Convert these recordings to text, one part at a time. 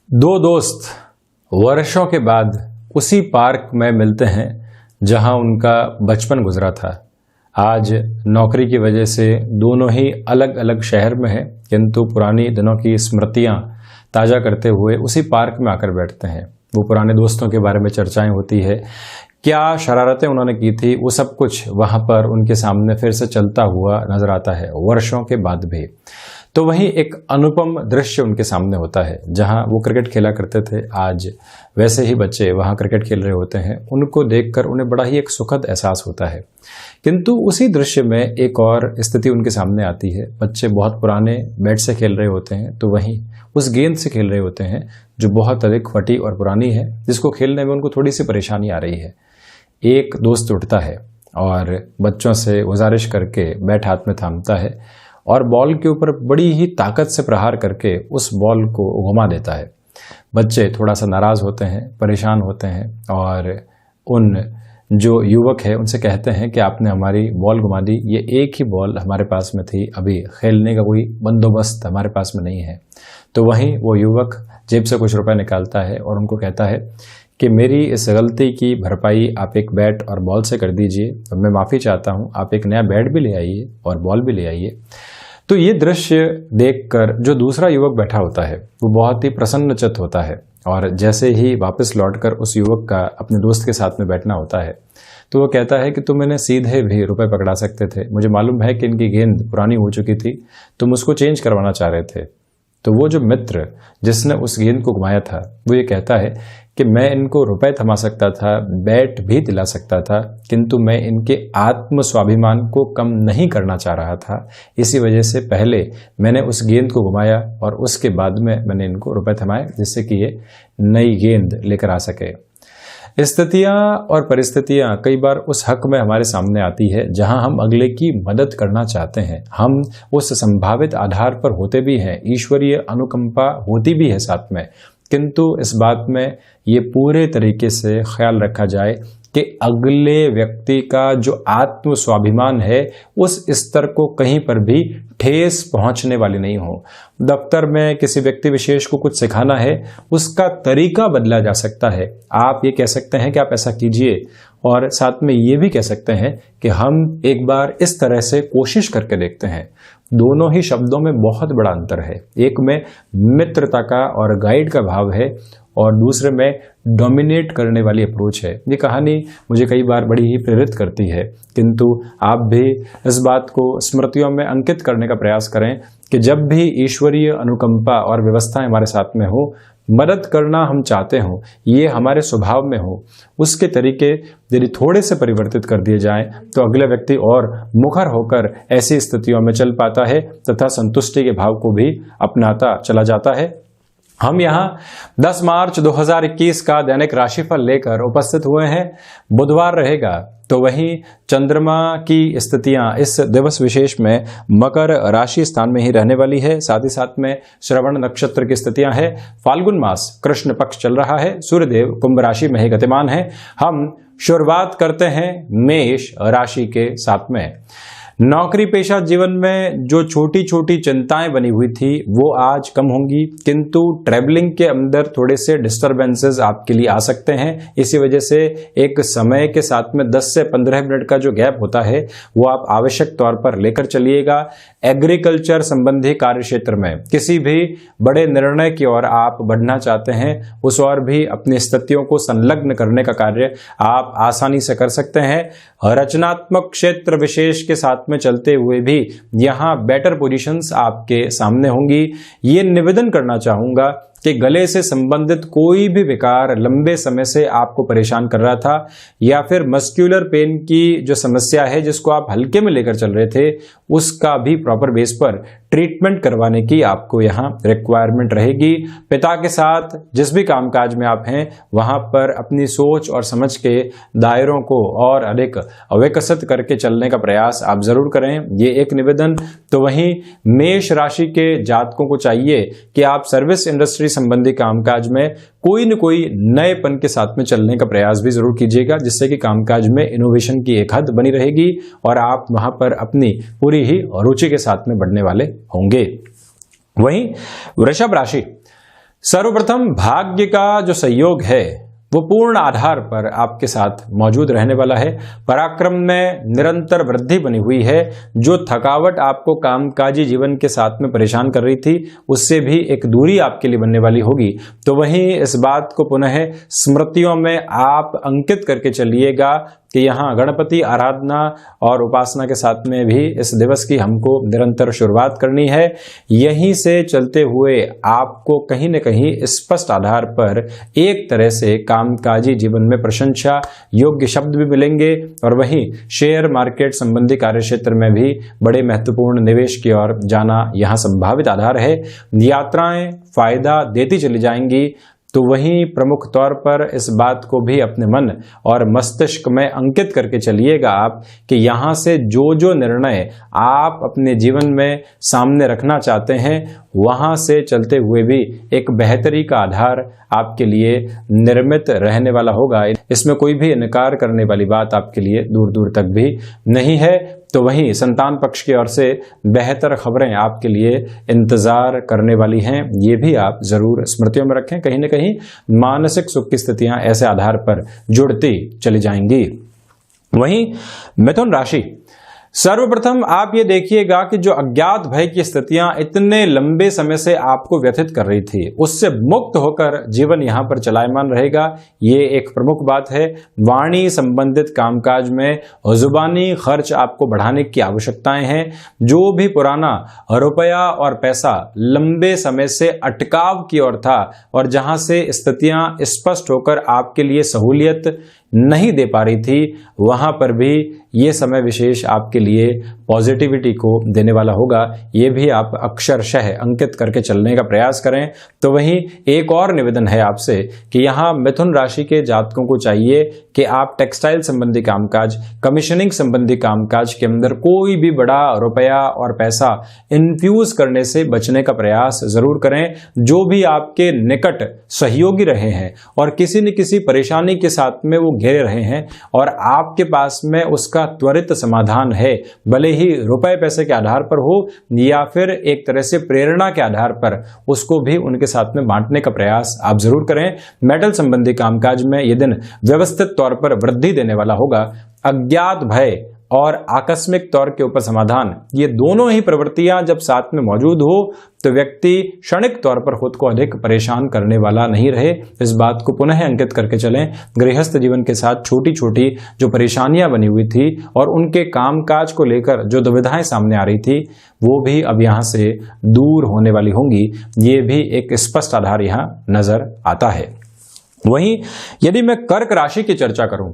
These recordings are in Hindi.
दो दोस्त वर्षों के बाद उसी पार्क में मिलते हैं जहां उनका बचपन गुजरा था। आज नौकरी की वजह से दोनों ही अलग अलग शहर में हैं, किंतु पुरानी दिनों की स्मृतियां ताज़ा करते हुए उसी पार्क में आकर बैठते हैं। वो पुराने दोस्तों के बारे में चर्चाएं होती है, क्या शरारतें उन्होंने की थी, वो सब कुछ वहां पर उनके सामने फिर से चलता हुआ नजर आता है वर्षों के बाद भी। तो वहीं एक अनुपम दृश्य उनके सामने होता है, जहां वो क्रिकेट खेला करते थे, आज वैसे ही बच्चे वहां क्रिकेट खेल रहे होते हैं। उनको देखकर उन्हें बड़ा ही एक सुखद एहसास होता है। किंतु उसी दृश्य में एक और स्थिति उनके सामने आती है। बच्चे बहुत पुराने बैट से खेल रहे होते हैं, तो वहीं उस गेंद से खेल रहे होते हैं जो बहुत अधिक फटी और पुरानी है, जिसको खेलने में उनको थोड़ी सी परेशानी आ रही है। एक दोस्त उठता है और बच्चों से गुजारिश करके बैट हाथ में थामता है और बॉल के ऊपर बड़ी ही ताकत से प्रहार करके उस बॉल को घुमा देता है। बच्चे थोड़ा सा नाराज होते हैं, परेशान होते हैं और उन जो युवक है उनसे कहते हैं कि आपने हमारी बॉल घुमा दी, ये एक ही बॉल हमारे पास में थी, अभी खेलने का कोई बंदोबस्त हमारे पास में नहीं है। तो वहीं वो युवक जेब से कुछ रुपए निकालता है और उनको कहता है कि मेरी इस गलती की भरपाई आप एक बैट और बॉल से कर दीजिए, तो मैं माफ़ी चाहता हूँ, आप एक नया बैट भी ले आइए और बॉल भी ले आइए। तो ये दृश्य देखकर जो दूसरा युवक बैठा होता है वो बहुत ही प्रसन्नचित्त होता है और जैसे ही वापस लौटकर उस युवक का अपने दोस्त के साथ में बैठना होता है तो वो कहता है कि तुम इन्हें सीधे भी रुपए पकड़ा सकते थे, मुझे मालूम है कि इनकी गेंद पुरानी हो चुकी थी, तुम उसको चेंज करवाना चाह रहे थे। तो वो जो मित्र जिसने उस गेंद को घुमाया था वो ये कहता है कि मैं इनको रुपए थमा सकता था, बैट भी दिला सकता था, किंतु मैं इनके आत्म स्वाभिमान को कम नहीं करना चाह रहा था। इसी वजह से पहले मैंने उस गेंद को घुमाया और उसके बाद में मैंने इनको रुपए थमाए, जिससे कि ये नई गेंद लेकर आ सके। स्थितियां और परिस्थितियां कई बार उस हक में हमारे सामने आती है जहां हम अगले की मदद करना चाहते हैं, हम उस संभावित आधार पर होते भी हैं, ईश्वरीय अनुकंपा होती भी है साथ में, किंतु इस बात में ये पूरे तरीके से ख्याल रखा जाए कि अगले व्यक्ति का जो आत्म स्वाभिमान है उस स्तर को कहीं पर भी ठेस पहुंचने वाली नहीं हो। दफ्तर में किसी व्यक्ति विशेष को कुछ सिखाना है, उसका तरीका बदला जा सकता है। आप ये कह सकते हैं कि आप ऐसा कीजिए और साथ में ये भी कह सकते हैं कि हम एक बार इस तरह से कोशिश करके देखते हैं। दोनों ही शब्दों में बहुत बड़ा अंतर है। एक में मित्रता का और गाइड का भाव है और दूसरे में डोमिनेट करने वाली अप्रोच है। ये कहानी मुझे कई बार बड़ी ही प्रेरित करती है, किंतु आप भी इस बात को स्मृतियों में अंकित करने का प्रयास करें कि जब भी ईश्वरीय अनुकंपा और व्यवस्थाएं हमारे साथ में हो, मदद करना हम चाहते हो, ये हमारे स्वभाव में हो, उसके तरीके यदि थोड़े से परिवर्तित कर दिए जाएं तो अगला व्यक्ति और मुखर होकर ऐसी स्थितियों में चल पाता है तथा संतुष्टि के भाव को भी अपनाता चला जाता है। हम यहाँ 10 मार्च 2021 का दैनिक राशिफल लेकर उपस्थित हुए हैं। बुधवार रहेगा, तो वहीं चंद्रमा की स्थितियां इस दिवस विशेष में मकर राशि स्थान में ही रहने वाली है। साथ ही साथ में श्रवण नक्षत्र की स्थितियां हैं। फाल्गुन मास कृष्ण पक्ष चल रहा है। सूर्यदेव कुंभ राशि में ही गतिमान है। हम शुरुआत करते हैं मेष राशि के साथ में। नौकरी पेशा जीवन में जो छोटी छोटी चिंताएं बनी हुई थी वो आज कम होंगी, किंतु ट्रैवलिंग के अंदर थोड़े से डिस्टरबेंसेस आपके लिए आ सकते हैं। इसी वजह से एक समय के साथ में 10 से 15 मिनट का जो गैप होता है वो आप आवश्यक तौर पर लेकर चलिएगा। एग्रीकल्चर संबंधी कार्य क्षेत्र में किसी भी बड़े निर्णय की ओर आप बढ़ना चाहते हैं, उस और भी अपनी स्थितियों को संलग्न करने का कार्य आप आसानी से कर सकते हैं। रचनात्मक क्षेत्र विशेष के साथ में चलते हुए भी यहां बेटर पोजीशंस आपके सामने होंगी। ये निवेदन करना चाहूंगा कि गले से संबंधित कोई भी विकार लंबे समय से आपको परेशान कर रहा था या फिर मस्क्यूलर पेन की जो समस्या है जिसको आप हल्के में लेकर चल रहे थे, उसका भी प्रॉपर बेस पर ट्रीटमेंट करवाने की आपको यहाँ रिक्वायरमेंट रहेगी। पिता के साथ जिस भी कामकाज में आप हैं वहां पर अपनी सोच और समझ के दायरों को और अधिक विकसित करके चलने का प्रयास आप जरूर करें, ये एक निवेदन। तो वहीं मेष राशि के जातकों को चाहिए कि आप सर्विस इंडस्ट्री संबंधी कामकाज में कोई न कोई नएपन के साथ में चलने का प्रयास भी जरूर कीजिएगा, जिससे कि कामकाज में इनोवेशन की एक हद बनी रहेगी और आप वहां पर अपनी पूरी ही रुचि के साथ में बढ़ने वाले होंगे। वहीं वृषभ राशि, सर्वप्रथम भाग्य का जो संयोग है वो पूर्ण आधार पर आपके साथ मौजूद रहने वाला है। पराक्रम में निरंतर वृद्धि बनी हुई है। जो थकावट आपको कामकाजी जीवन के साथ में परेशान कर रही थी उससे भी एक दूरी आपके लिए बनने वाली होगी। तो वहीं इस बात को पुनः स्मृतियों में आप अंकित करके चलिएगा कि यहाँ गणपति आराधना और उपासना के साथ में भी इस दिवस की हमको निरंतर शुरुआत करनी है। यहीं से चलते हुए आपको कहीं न कहीं स्पष्ट आधार पर एक तरह से कामकाजी जीवन में प्रशंसा योग्य शब्द भी मिलेंगे और वहीं शेयर मार्केट संबंधी कार्यक्षेत्र में भी बड़े महत्वपूर्ण निवेश की ओर जाना यहाँ संभावित आधार है। यात्राएं फायदा देती चली जाएंगी। तो वहीं प्रमुख तौर पर इस बात को भी अपने मन और मस्तिष्क में अंकित करके चलिएगा आप कि यहाँ से जो जो निर्णय आप अपने जीवन में सामने रखना चाहते हैं वहाँ से चलते हुए भी एक बेहतरी का आधार आपके लिए निर्मित रहने वाला होगा। इसमें कोई भी इनकार करने वाली बात आपके लिए दूर दूर तक भी नहीं है। तो वहीं संतान पक्ष की ओर से बेहतर खबरें आपके लिए इंतजार करने वाली हैं, ये भी आप जरूर स्मृतियों में रखें। कहीं न कहीं मानसिक सुख की स्थितियां ऐसे आधार पर जुड़ती चली जाएंगी। वहीं मिथुन राशि, सर्वप्रथम आप ये देखिएगा कि जो अज्ञात भय की स्थितियां इतने लंबे समय से आपको व्यथित कर रही थी उससे मुक्त होकर जीवन यहां पर चलायमान रहेगा, ये एक प्रमुख बात है। वाणी संबंधित कामकाज में जुबानी खर्च आपको बढ़ाने की आवश्यकताएं हैं। जो भी पुराना रुपया और पैसा लंबे समय से अटकाव की ओर था और जहां से स्थितियां स्पष्ट होकर आपके लिए सहूलियत नहीं दे पा रही थी वहां पर भी ये समय विशेष आपके लिए पॉजिटिविटी को देने वाला होगा। ये भी आप अक्षरशः अंकित करके चलने का प्रयास करें। तो वहीं एक और निवेदन है आपसे कि यहाँ मिथुन राशि के जातकों को चाहिए कि आप टेक्सटाइल संबंधी कामकाज, कमीशनिंग संबंधी कामकाज के अंदर कोई भी बड़ा रुपया और पैसा इन्फ्यूज करने से बचने का प्रयास जरूर करें। जो भी आपके निकट सहयोगी रहे हैं और किसी न किसी परेशानी के साथ में वो घेरे रहे हैं और आपके पास में उसका त्वरित समाधान है, भले ही रुपए पैसे के आधार पर हो या फिर एक तरह से प्रेरणा के आधार पर, उसको भी उनके साथ में बांटने का प्रयास आप जरूर करें। मेटल संबंधी कामकाज में यह दिन व्यवस्थित तौर पर वृद्धि देने वाला होगा। अज्ञात भय और आकस्मिक तौर के ऊपर समाधान, ये दोनों ही प्रवृत्तियां जब साथ में मौजूद हो तो व्यक्ति क्षणिक तौर पर खुद को अधिक परेशान करने वाला नहीं रहे। इस बात को पुनः अंकित करके चलें। गृहस्थ जीवन के साथ छोटी छोटी जो परेशानियां बनी हुई थी और उनके कामकाज को लेकर जो दुविधाएं सामने आ रही थी वो भी अब यहां से दूर होने वाली होंगी, ये भी एक स्पष्ट आधार यहां नजर आता है। वहीं यदि मैं कर्क राशि की चर्चा करूं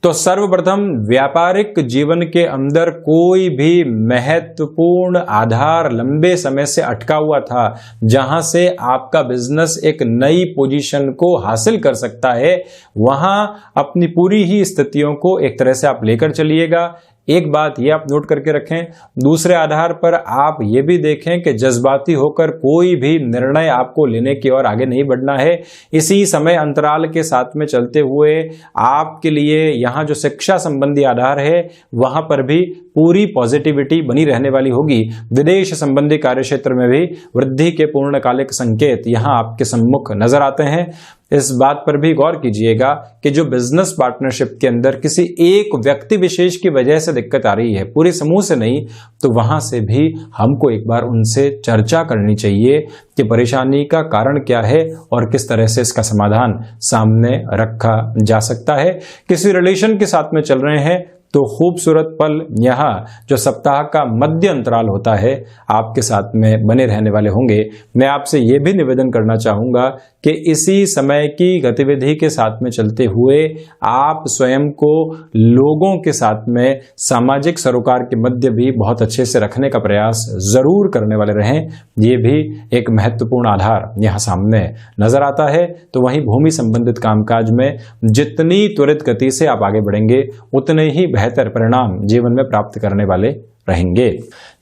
तो सर्वप्रथम व्यापारिक जीवन के अंदर कोई भी महत्वपूर्ण आधार लंबे समय से अटका हुआ था जहां से आपका बिजनेस एक नई पोजीशन को हासिल कर सकता है, वहां अपनी पूरी ही स्थितियों को एक तरह से आप लेकर चलिएगा। एक बात ये आप नोट करके रखें। दूसरे आधार पर आप ये भी देखें कि जज्बाती होकर कोई भी निर्णय आपको लेने की ओर आगे नहीं बढ़ना है। इसी समय अंतराल के साथ में चलते हुए आपके लिए यहाँ जो शिक्षा संबंधी आधार है वहां पर भी पूरी पॉजिटिविटी बनी रहने वाली होगी। विदेश संबंधी कार्यक्षेत्र में भी वृद्धि के पूर्णकालिक संकेत यहाँ आपके सम्मुख नजर आते हैं। इस बात पर भी गौर कीजिएगा कि जो बिजनेस पार्टनरशिप के अंदर किसी एक व्यक्ति विशेष की वजह से दिक्कत आ रही है, पूरे समूह से नहीं, तो वहां से भी हमको एक बार उनसे चर्चा करनी चाहिए कि परेशानी का कारण क्या है और किस तरह से इसका समाधान सामने रखा जा सकता है। किसी रिलेशन के साथ में चल रहे हैं तो खूबसूरत पल यहाँ जो सप्ताह का मध्य अंतराल होता है आपके साथ में बने रहने वाले होंगे। मैं आपसे ये भी निवेदन करना चाहूँगा कि इसी समय की गतिविधि के साथ में चलते हुए आप स्वयं को लोगों के साथ में सामाजिक सरोकार के मध्य भी बहुत अच्छे से रखने का प्रयास जरूर करने वाले रहें। ये भी एक महत्वपूर्ण आधार यहाँ सामने नजर आता है। तो वहीं भूमि संबंधित कामकाज में जितनी त्वरित गति से आप आगे बढ़ेंगे उतने ही बेहतर परिणाम जीवन में प्राप्त करने वाले रहेंगे।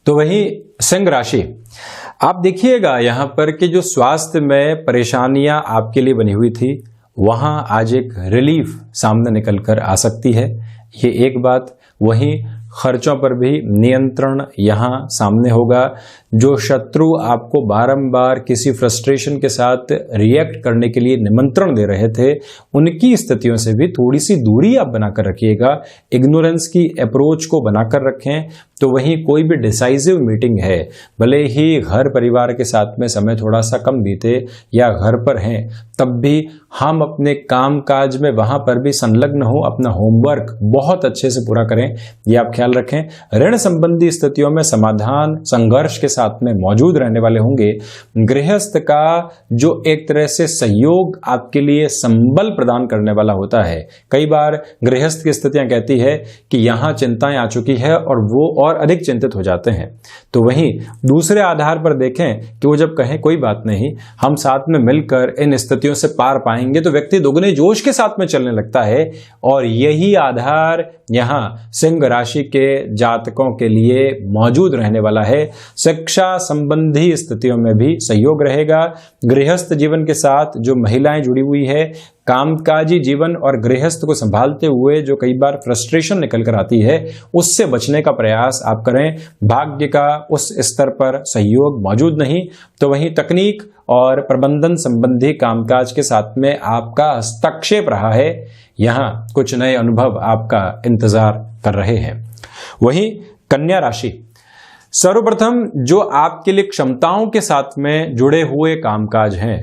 तो वही सिंह राशि, आप देखिएगा यहाँ पर कि जो स्वास्थ्य में परेशानियां आपके लिए बनी हुई थी वहां आज एक रिलीफ सामने निकल कर आ सकती है, ये एक बात। वहीं खर्चों पर भी नियंत्रण यहाँ सामने होगा। जो शत्रु आपको बारंबार किसी फ्रस्ट्रेशन के साथ रिएक्ट करने के लिए निमंत्रण दे रहे थे, उनकी स्थितियों से भी थोड़ी सी दूरी आप बनाकर रखिएगा। इग्नोरेंस की अप्रोच को बनाकर रखें। तो वहीं कोई भी डिसाइसिव मीटिंग है, भले ही घर परिवार के साथ में समय थोड़ा सा कम बीते या घर पर हैं, तब भी हम अपने काम काज में वहां पर भी संलग्न हो, अपना होमवर्क बहुत अच्छे से पूरा करें, ये आप ख्याल रखें। ऋण संबंधी स्थितियों में समाधान संघर्ष के साथ में मौजूद रहने वाले होंगे। गृहस्थ का जो एक तरह से सहयोग आपके लिए संबल प्रदान करने वाला होता है। कई बार गृहस्थ की स्थितियां कहती है कि यहां चिंताएं आ चुकी है और वो और अधिक चिंतित हो जाते हैं। तो वहीं दूसरे आधार पर देखें कि वो जब कहें कोई बात नहीं, हम साथ में मिलकर इन स्थितियों से पार पाएंगे, तो व्यक्ति दोगुने जोश के साथ में चलने लगता है। और यही आधार यहां सिंह राशि के जातकों के लिए मौजूद रहने वाला है। शिक्षा संबंधी स्थितियों में भी सहयोग रहेगा। गृहस्थ जीवन के साथ जो महिलाएं जुड़ी हुई है, कामकाजी जीवन और गृहस्थ को संभालते हुए जो कई बार फ्रस्ट्रेशन निकल कर आती है, उससे बचने का प्रयास आप करें। भाग्य का उस स्तर पर सहयोग मौजूद नहीं। तो वहीं तकनीक और प्रबंधन संबंधी कामकाज के साथ में आपका हस्तक्षेप रहा है। यहां कुछ नए अनुभव आपका इंतजार कर रहे हैं। वहीं कन्या राशि, सर्वप्रथम जो आपके लिए क्षमताओं के साथ में जुड़े हुए कामकाज हैं,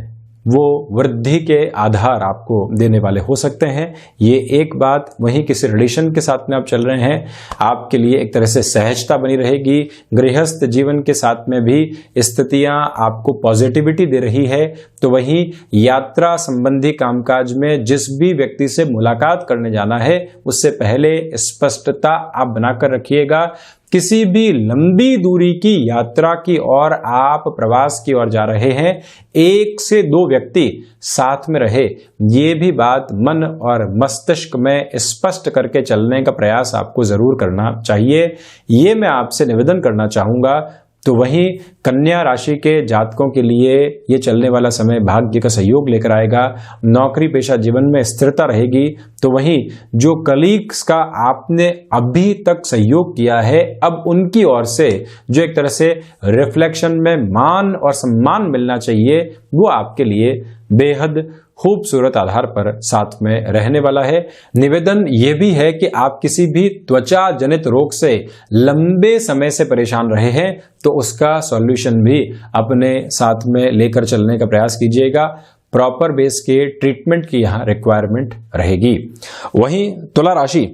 वो वृद्धि के आधार आपको देने वाले हो सकते हैं। ये एक बात। वहीं किसी रिलेशन के साथ में आप चल रहे हैं, आपके लिए एक तरह से सहजता बनी रहेगी। गृहस्थ जीवन के साथ में भी स्थितियां आपको पॉजिटिविटी दे रही है। तो वहीं यात्रा संबंधी कामकाज में जिस भी व्यक्ति से मुलाकात करने जाना है, उससे पहले स्पष्टता आप बनाकर रखिएगा। किसी भी लंबी दूरी की यात्रा की ओर आप प्रवास की ओर जा रहे हैं, 1 से 2 व्यक्ति साथ में रहे, ये भी बात मन और मस्तिष्क में स्पष्ट करके चलने का प्रयास आपको जरूर करना चाहिए। ये मैं आपसे निवेदन करना चाहूंगा। तो वहीं कन्या राशि के जातकों के लिए ये चलने वाला समय भाग्य का सहयोग लेकर आएगा। नौकरी पेशा जीवन में स्थिरता रहेगी। तो वहीं जो कलीग्स का आपने अभी तक सहयोग किया है, अब उनकी ओर से जो एक तरह से रिफ्लेक्शन में मान और सम्मान मिलना चाहिए, वो आपके लिए बेहद खूबसूरत आधार पर साथ में रहने वाला है। निवेदन यह भी है कि आप किसी भी त्वचा जनित रोग से लंबे समय से परेशान रहे हैं, तो उसका सॉल्यूशन भी अपने साथ में लेकर चलने का प्रयास कीजिएगा। प्रॉपर बेस के ट्रीटमेंट की यहां रिक्वायरमेंट रहेगी। वहीं तुला राशि,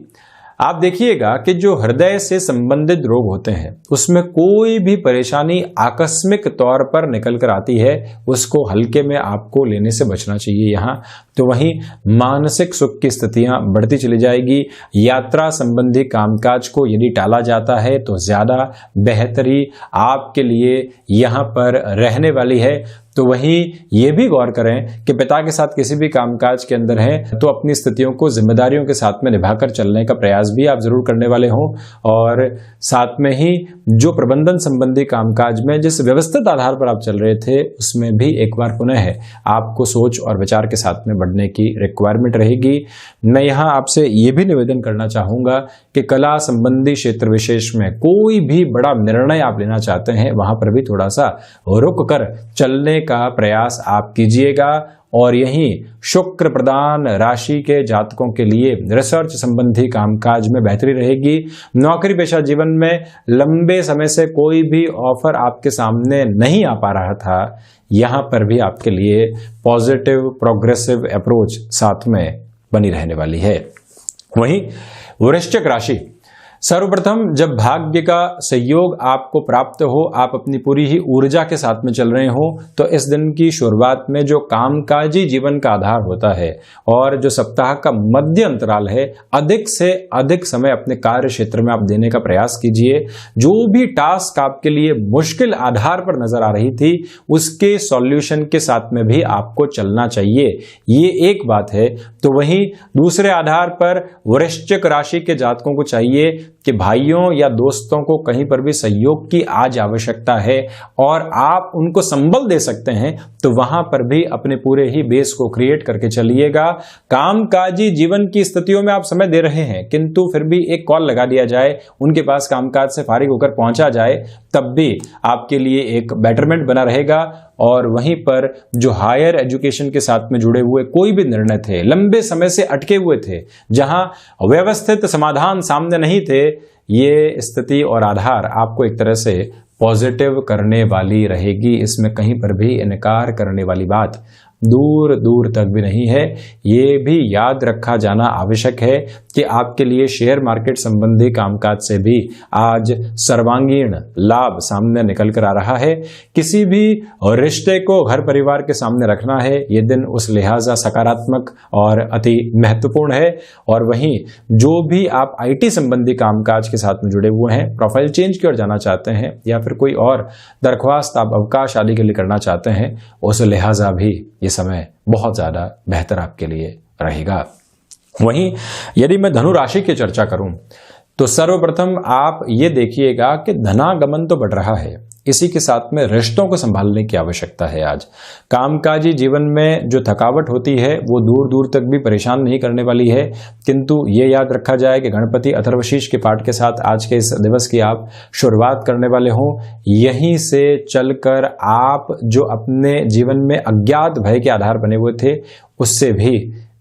आप देखिएगा कि जो हृदय से संबंधित रोग होते हैं, उसमें कोई भी परेशानी आकस्मिक तौर पर निकल कर आती है, उसको हल्के में आपको लेने से बचना चाहिए यहाँ। तो वहीं मानसिक सुख की स्थितियां बढ़ती चली जाएगी। यात्रा संबंधी कामकाज को यदि टाला जाता है तो ज्यादा बेहतरी आपके लिए यहाँ पर रहने वाली है। तो वहीं ये भी गौर करें कि पिता के साथ किसी भी कामकाज के अंदर हैं, तो अपनी स्थितियों को जिम्मेदारियों के साथ में निभाकर चलने का प्रयास भी आप जरूर करने वाले हों। और साथ में ही जो प्रबंधन संबंधी कामकाज में जिस व्यवस्थित आधार पर आप चल रहे थे, उसमें भी एक बार पुनः है आपको सोच और विचार के साथ में बढ़ने की रिक्वायरमेंट रहेगी। मैं यहाँ आपसे ये भी निवेदन करना चाहूंगा कि कला संबंधी क्षेत्र विशेष में कोई भी बड़ा निर्णय आप लेना चाहते हैं, वहां पर भी थोड़ा सा रुक कर चलने का प्रयास आप कीजिएगा। और यहीं शुक्र प्रदान राशि के जातकों के लिए रिसर्च संबंधी कामकाज में बेहतरी रहेगी। नौकरी पेशा जीवन में लंबे समय से कोई भी ऑफर आपके सामने नहीं आ पा रहा था, यहां पर भी आपके लिए पॉजिटिव प्रोग्रेसिव अप्रोच साथ में बनी रहने वाली है। वहीं वृश्चिक राशि, सर्वप्रथम जब भाग्य का सहयोग आपको प्राप्त हो, आप अपनी पूरी ही ऊर्जा के साथ में चल रहे हो, तो इस दिन की शुरुआत में जो कामकाजी जीवन का आधार होता है और जो सप्ताह का मध्य अंतराल है, अधिक से अधिक समय अपने कार्य क्षेत्र में आप देने का प्रयास कीजिए। जो भी टास्क आपके लिए मुश्किल आधार पर नजर आ रही थी, उसके सॉल्यूशन के साथ में भी आपको चलना चाहिए, ये एक बात है। तो वहीं दूसरे आधार पर वृश्चिक राशि के जातकों को चाहिए कि भाइयों या दोस्तों को कहीं पर भी सहयोग की आज आवश्यकता है और आप उनको संबल दे सकते हैं, तो वहां पर भी अपने पूरे ही बेस को क्रिएट करके चलिएगा। कामकाजी जीवन की स्थितियों में आप समय दे रहे हैं, किंतु फिर भी एक कॉल लगा दिया जाए, उनके पास कामकाज से फारिग होकर पहुंचा जाए, तब भी आपके लिए एक बेटरमेंट बना रहेगा। और वहीं पर जो हायर एजुकेशन के साथ में जुड़े हुए कोई भी निर्णय थे, लंबे समय से अटके हुए थे, जहां व्यवस्थित समाधान सामने नहीं थे, ये स्थिति और आधार आपको एक तरह से पॉजिटिव करने वाली रहेगी। इसमें कहीं पर भी इनकार करने वाली बात दूर दूर तक भी नहीं है। ये भी याद रखा जाना आवश्यक है कि आपके लिए शेयर मार्केट संबंधी कामकाज से भी आज सर्वांगीण लाभ सामने निकल कर आ रहा है। किसी भी रिश्ते को घर परिवार के सामने रखना है, ये दिन उस लिहाजा सकारात्मक और अति महत्वपूर्ण है। और वहीं जो भी आप IT संबंधी कामकाज के साथ में जुड़े हुए हैं, प्रोफाइल चेंज की ओर जाना चाहते हैं, या फिर कोई और दरख्वास्त आप अवकाश आदि के लिए करना चाहते हैं, उस लिहाजा भी ये समय बहुत ज्यादा बेहतर आपके लिए रहेगा। वहीं यदि मैं धनु राशि की चर्चा करूं तो सर्वप्रथम आप ये देखिएगा कि धनागमन तो बढ़ रहा है, इसी के साथ में रिश्तों को संभालने की आवश्यकता है। आज कामकाजी जीवन में जो थकावट होती है वो दूर दूर तक भी परेशान नहीं करने वाली है, किंतु ये याद रखा जाए कि गणपति अथर्वशीष के पाठ के साथ आज के इस दिवस की आप शुरुआत करने वाले हों। यहीं से चलकर आप जो अपने जीवन में अज्ञात भय के आधार बने हुए थे, उससे भी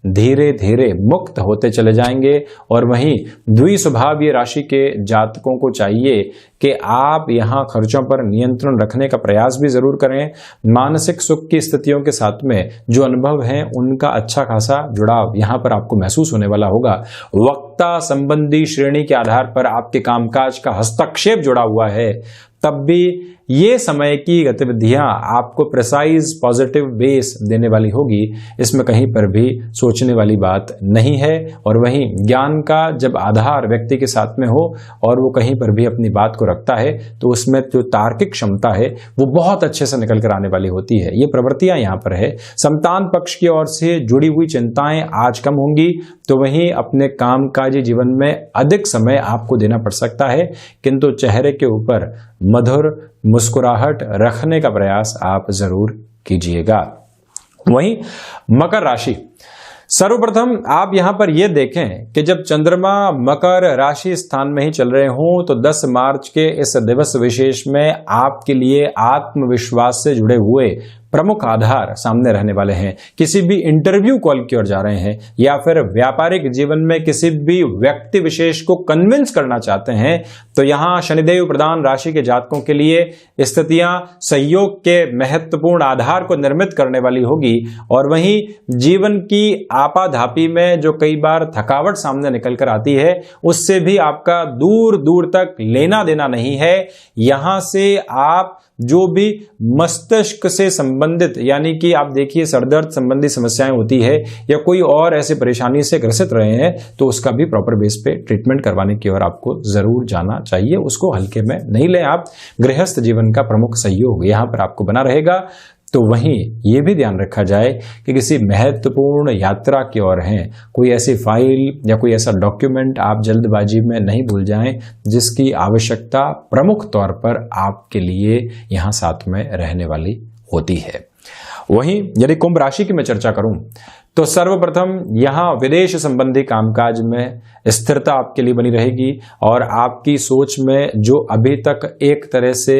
धीरे धीरे मुक्त होते चले जाएंगे। और वहीं द्विस्वभावीय राशि के जातकों को चाहिए कि आप यहां खर्चों पर नियंत्रण रखने का प्रयास भी जरूर करें। मानसिक सुख की स्थितियों के साथ में जो अनुभव हैं, उनका अच्छा खासा जुड़ाव यहां पर आपको महसूस होने वाला होगा। वक्ता संबंधी श्रेणी के आधार पर आपके कामकाज का हस्तक्षेप जुड़ा हुआ है, तब भी ये समय की गतिविधियां आपको प्रिसाइज पॉजिटिव बेस देने वाली होगी, इसमें कहीं पर भी सोचने वाली बात नहीं है। और वहीं ज्ञान का जब आधार व्यक्ति के साथ में हो और वो कहीं पर भी अपनी बात को रखता है, तो उसमें जो तार्किक क्षमता है वो बहुत अच्छे से निकल कर आने वाली होती है। ये प्रवृत्तियां यहाँ पर है। संतान पक्ष की ओर से जुड़ी हुई चिंताएं आज कम होंगी, तो वहीं अपने कामकाजी जीवन में अधिक समय आपको देना पड़ सकता है, किंतु चेहरे के ऊपर मधुर मुस्कुराहट रखने का प्रयास आप जरूर कीजिएगा। वहीं मकर राशि, सर्वप्रथम आप यहां पर यह देखें कि जब चंद्रमा मकर राशि स्थान में ही चल रहे हों, तो 10 मार्च के इस दिवस विशेष में आपके लिए आत्मविश्वास से जुड़े हुए प्रमुख आधार सामने रहने वाले हैं। किसी भी इंटरव्यू कॉल की ओर जा रहे हैं, या फिर व्यापारिक जीवन में किसी भी व्यक्ति विशेष को कन्विंस करना चाहते हैं, तो यहां शनिदेव प्रधान राशि के जातकों के लिए स्थितियां सहयोग के महत्वपूर्ण आधार को निर्मित करने वाली होगी। और वहीं जीवन की आपाधापी में जो कई बार थकावट सामने निकल कर आती है, उससे भी आपका दूर दूर तक लेना देना नहीं है। यहां से आप जो भी मस्तिष्क से संबंधित, यानी कि आप देखिए सरदर्द संबंधी समस्याएं होती है या कोई और ऐसे परेशानी से ग्रसित रहे हैं, तो उसका भी प्रॉपर बेस पे ट्रीटमेंट करवाने की ओर आपको जरूर जाना चाहिए। उसको हल्के में नहीं लें आप। गृहस्थ जीवन का प्रमुख सहयोग यहां पर आपको बना रहेगा। तो वहीं ये भी ध्यान रखा जाए कि किसी महत्वपूर्ण यात्रा की ओर हैं, कोई ऐसी फाइल या कोई ऐसा डॉक्यूमेंट आप जल्दबाजी में नहीं भूल जाएं, जिसकी आवश्यकता प्रमुख तौर पर आपके लिए यहां साथ में रहने वाली होती है। वहीं यदि कुंभ राशि की मैं चर्चा करूं, तो सर्वप्रथम यहां विदेश संबंधी कामकाज में स्थिरता आपके लिए बनी रहेगी। और आपकी सोच में जो अभी तक एक तरह से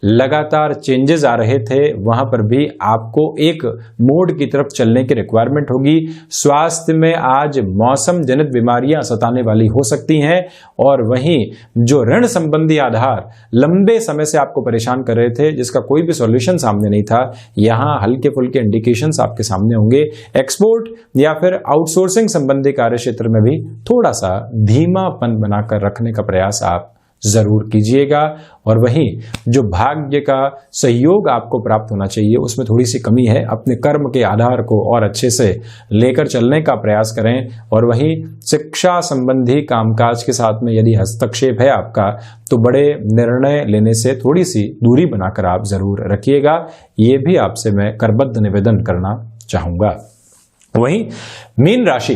लगातार चेंजेस आ रहे थे, वहां पर भी आपको एक मोड की तरफ चलने की रिक्वायरमेंट होगी। स्वास्थ्य में आज मौसम जनित बीमारियां सताने वाली हो सकती हैं। और वहीं जो ऋण संबंधी आधार लंबे समय से आपको परेशान कर रहे थे, जिसका कोई भी सॉल्यूशन सामने नहीं था, यहां हल्के फुल्के इंडिकेशंस आपके सामने होंगे। एक्सपोर्ट या फिर आउटसोर्सिंग संबंधी कार्य क्षेत्र में भी थोड़ा सा धीमापन बनाकर रखने का प्रयास आप जरूर कीजिएगा। और वहीं जो भाग्य का सहयोग आपको प्राप्त होना चाहिए, उसमें थोड़ी सी कमी है। अपने कर्म के आधार को और अच्छे से लेकर चलने का प्रयास करें। और वहीं शिक्षा संबंधी कामकाज के साथ में यदि हस्तक्षेप है आपका, तो बड़े निर्णय लेने से थोड़ी सी दूरी बनाकर आप जरूर रखिएगा। ये भी आपसे मैं करबद्ध निवेदन करना चाहूंगा। वहीं मीन राशि,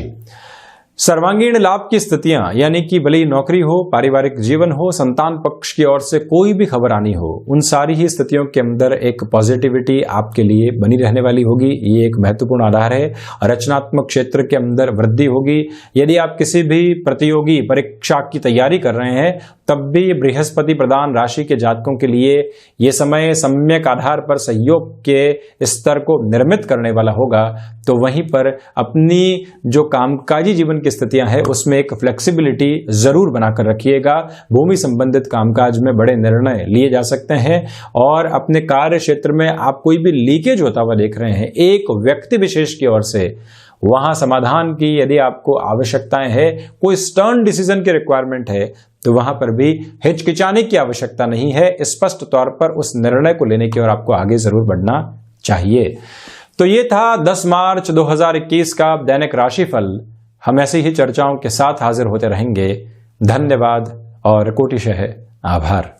सर्वांगीण लाभ की स्थितियां, यानी कि भले ही नौकरी हो, पारिवारिक जीवन हो, संतान पक्ष की ओर से कोई भी खबर आनी हो, उन सारी ही स्थितियों के अंदर एक पॉजिटिविटी आपके लिए बनी रहने वाली होगी। ये एक महत्वपूर्ण आधार है। रचनात्मक क्षेत्र के अंदर वृद्धि होगी। यदि आप किसी भी प्रतियोगी परीक्षा की तैयारी कर रहे हैं, तब भी बृहस्पति प्रधान राशि के जातकों के लिए ये समय सम्यक आधार पर सहयोग के स्तर को निर्मित करने वाला होगा। तो वहीं पर अपनी जो कामकाजी जीवन की स्थितियां हैं उसमें एक फ्लेक्सिबिलिटी जरूर बनाकर रखिएगा। भूमि संबंधित कामकाज में बड़े निर्णय लिए जा सकते हैं और अपने कार्य क्षेत्र में आप कोई भी लीकेज होता हुआ देख रहे हैं एक व्यक्ति विशेष की ओर से, वहां समाधान की यदि आपको आवश्यकताएं है, कोई स्टर्न डिसीजन की रिक्वायरमेंट है, तो वहां पर भी हिचकिचाने की आवश्यकता नहीं है। स्पष्ट तौर पर उस निर्णय को लेने की ओर आपको आगे जरूर बढ़ना चाहिए। तो ये था 10 मार्च 2021 का दैनिक राशिफल। हम ऐसी ही चर्चाओं के साथ हाजिर होते रहेंगे। धन्यवाद और कोटिशः आभार।